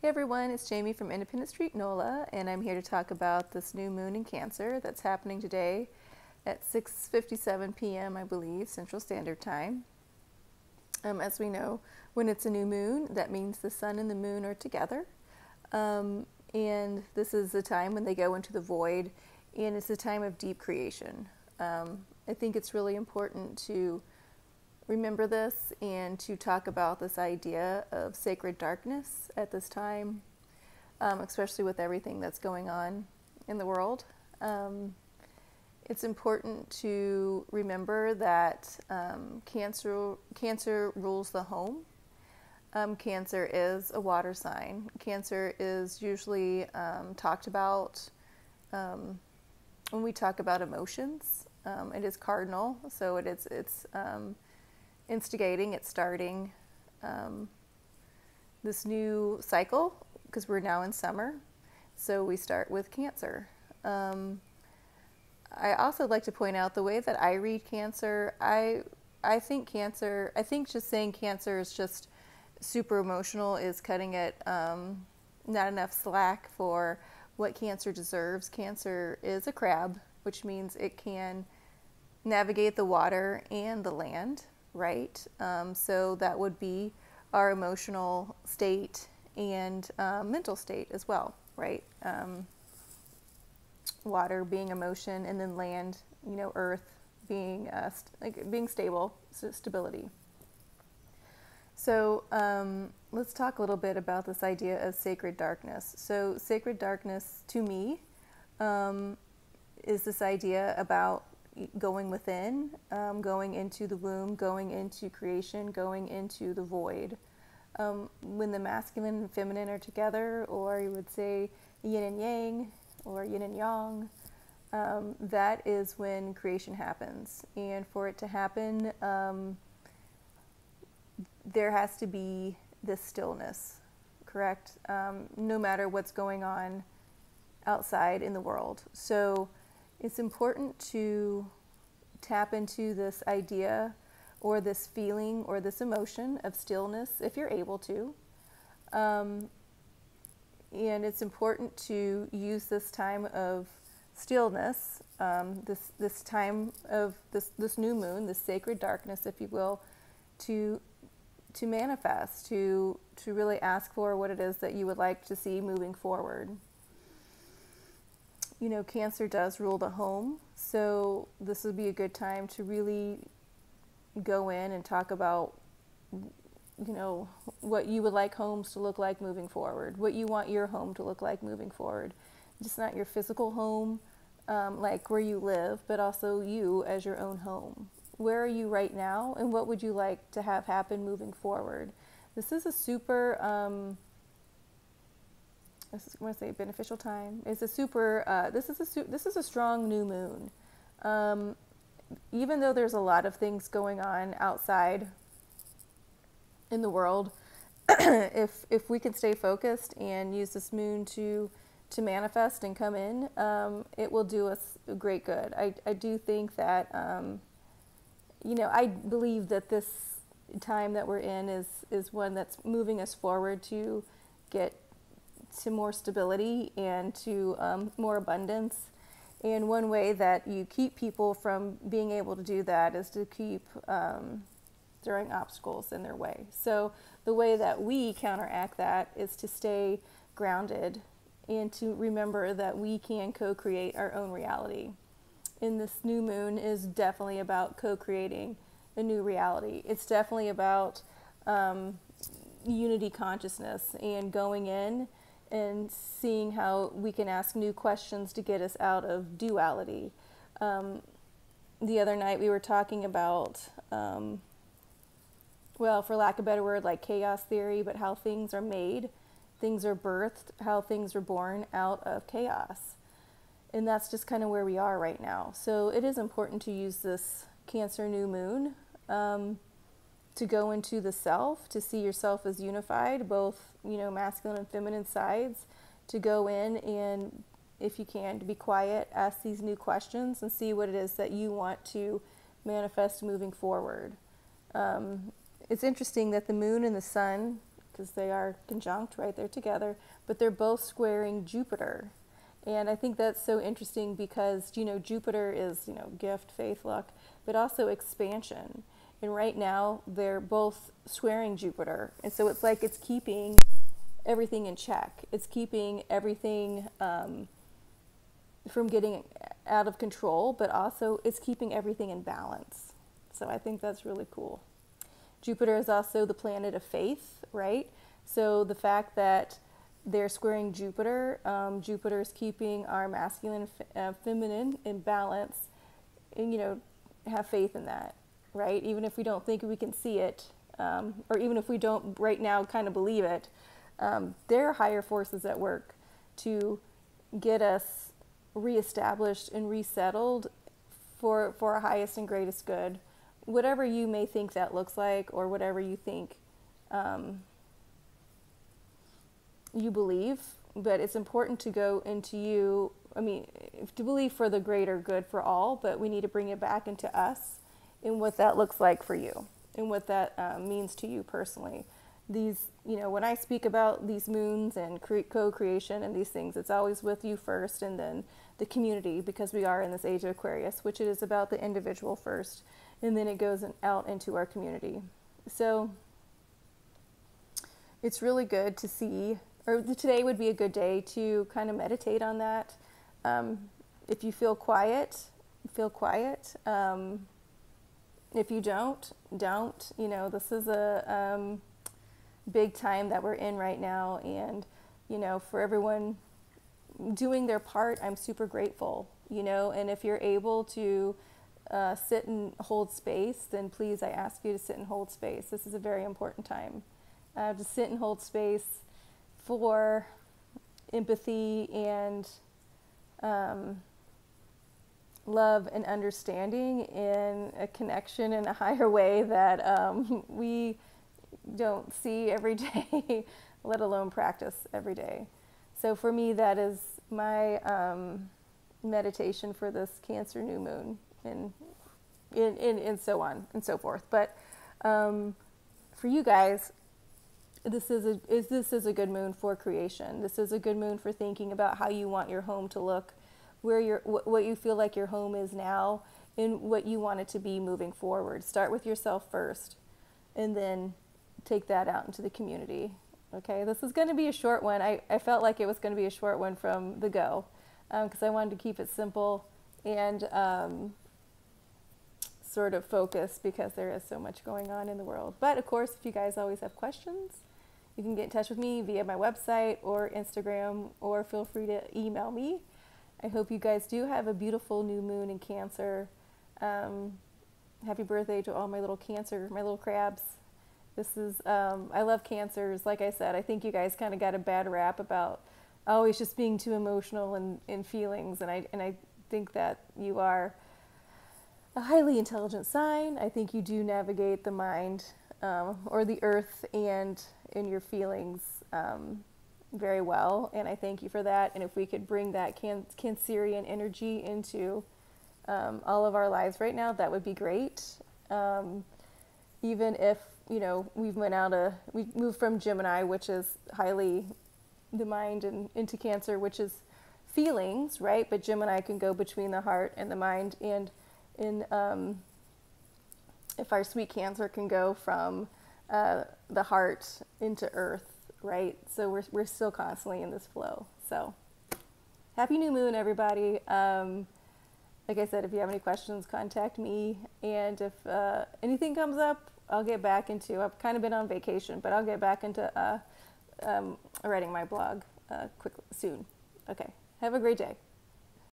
Hey everyone, it's Jamie from Independent Street, NOLA, and I'm here to talk about this new moon in Cancer that's happening today at 6:57 p.m., I believe, Central Standard Time. As we know, when it's a new moon, that means the sun and the moon are together. And this is the time when they go into the void, and it's a time of deep creation. I think it's really important to remember this and to talk about this idea of sacred darkness at this time, especially with everything that's going on in the world. It's important to remember that Cancer rules the home. Cancer is a water sign. Cancer is usually talked about when we talk about emotions. It is cardinal, so it's instigating, it's starting this new cycle because we're now in summer. So we start with Cancer. I also like to point out the way that I read Cancer. I think just saying Cancer is just super emotional is cutting it not enough slack for what Cancer deserves. Cancer is a crab, which means it can navigate the water and the land, right? So that would be our emotional state and mental state as well, right? Water being emotion, and then land, earth being being stable, so stability. So let's talk a little bit about this idea of sacred darkness. So sacred darkness to me is this idea about going within, going into the womb, going into creation, going into the void. When the masculine and feminine are together, or you would say yin and yang, or yin and yang, that is when creation happens. And for it to happen, there has to be this stillness, correct? No matter what's going on outside in the world. So it's important to tap into this idea or this feeling or this emotion of stillness if you're able to. And it's important to use this time of stillness, this time of this new moon, this sacred darkness, if you will, to manifest, to really ask for what it is that you would like to see moving forward. Cancer does rule the home, so this would be a good time to really go in and talk about, what you would like homes to look like moving forward, what you want your home to look like moving forward. Just not your physical home, like where you live, but also you as your own home. Where are you right now, and what would you like to have happen moving forward? This is a super, I want to say beneficial time. It's a super, this is a strong new moon. Even though there's a lot of things going on outside in the world, if we can stay focused and use this moon to manifest and come in, it will do us great good. I do think that, I believe that this time that we're in is one that's moving us forward to get to more stability and to more abundance. And one way that you keep people from being able to do that is to keep throwing obstacles in their way. So the way that we counteract that is to stay grounded and to remember that we can co-create our own reality. And this new moon is definitely about co-creating a new reality. It's definitely about unity consciousness and going in and seeing how we can ask new questions to get us out of duality. The other night we were talking about, for lack of a better word, like chaos theory, but how things are made, things are birthed, how things are born out of chaos. And that's just kind of where we are right now. So it is important to use this Cancer new moon to go into the self, to see yourself as unified, both, masculine and feminine sides, to go in and, if you can, to be quiet, ask these new questions and see what it is that you want to manifest moving forward. It's interesting that the moon and the sun because they are conjunct, right? They're together, but they're both squaring Jupiter. And I think that's so interesting because, Jupiter is, gift, faith, luck, but also expansion. And right now, they're both squaring Jupiter. And so it's like it's keeping everything in check. It's keeping everything from getting out of control, but also it's keeping everything in balance. So I think that's really cool. Jupiter is also the planet of faith, right? So the fact that they're squaring Jupiter, Jupiter is keeping our masculine and feminine in balance, and have faith in that, right? Even if we don't think we can see it, or even if we don't right now kind of believe it, there are higher forces at work to get us reestablished and resettled for our highest and greatest good. Whatever you may think that looks like, or whatever you think you believe, but it's important to go into to believe for the greater good for all, but we need to bring it back into us and what that looks like for you and what that means to you personally. These, when I speak about these moons and co-creation and these things, it's always with you first and then the community, because we are in this age of Aquarius, which it is about the individual first, and then it goes out into our community. So it's really good to see, or today would be a good day to kind of meditate on that. If you feel quiet, feel quiet. If you don't. This is a big time that we're in right now, and for everyone doing their part, I'm super grateful. And if you're able to sit and hold space, then please, I ask you to sit and hold space. This is a very important time to sit and hold space for empathy and love and understanding in a connection in a higher way that we don't see every day, let alone practice every day. So for me, that is my meditation for this Cancer new moon, and so on and so forth. But for you guys, this is a good moon for creation. This is a good moon for thinking about how you want your home to look, what you feel like your home is now, and what you want it to be moving forward. Start with yourself first, and then take that out into the community. Okay, this is going to be a short one. I felt like it was going to be a short one from the go, because I wanted to keep it simple and sort of focused, because there is so much going on in the world. But of course, if you guys always have questions, you can get in touch with me via my website or Instagram, or feel free to email me. I hope you guys do have a beautiful new moon in Cancer. Happy birthday to all my little Cancer, my little crabs. This is, I love Cancers. Like I said, I think you guys kind of got a bad rap about always just being too emotional and in feelings. And I think that you are a highly intelligent sign. I think you do navigate the mind or the earth and in your feelings very well. And I thank you for that. And if we could bring that Cancerian energy into all of our lives right now, that would be great. Even if we moved from Gemini, which is highly the mind, and into Cancer, which is feelings, right? But Gemini can go between the heart and the mind, and if our sweet Cancer can go from the heart into earth, right? So we're still constantly in this flow. So happy new moon, everybody. Like I said, if you have any questions, contact me, and if anything comes up, I'll get back into, I've kind of been on vacation, but I'll get back into writing my blog soon. Okay, have a great day.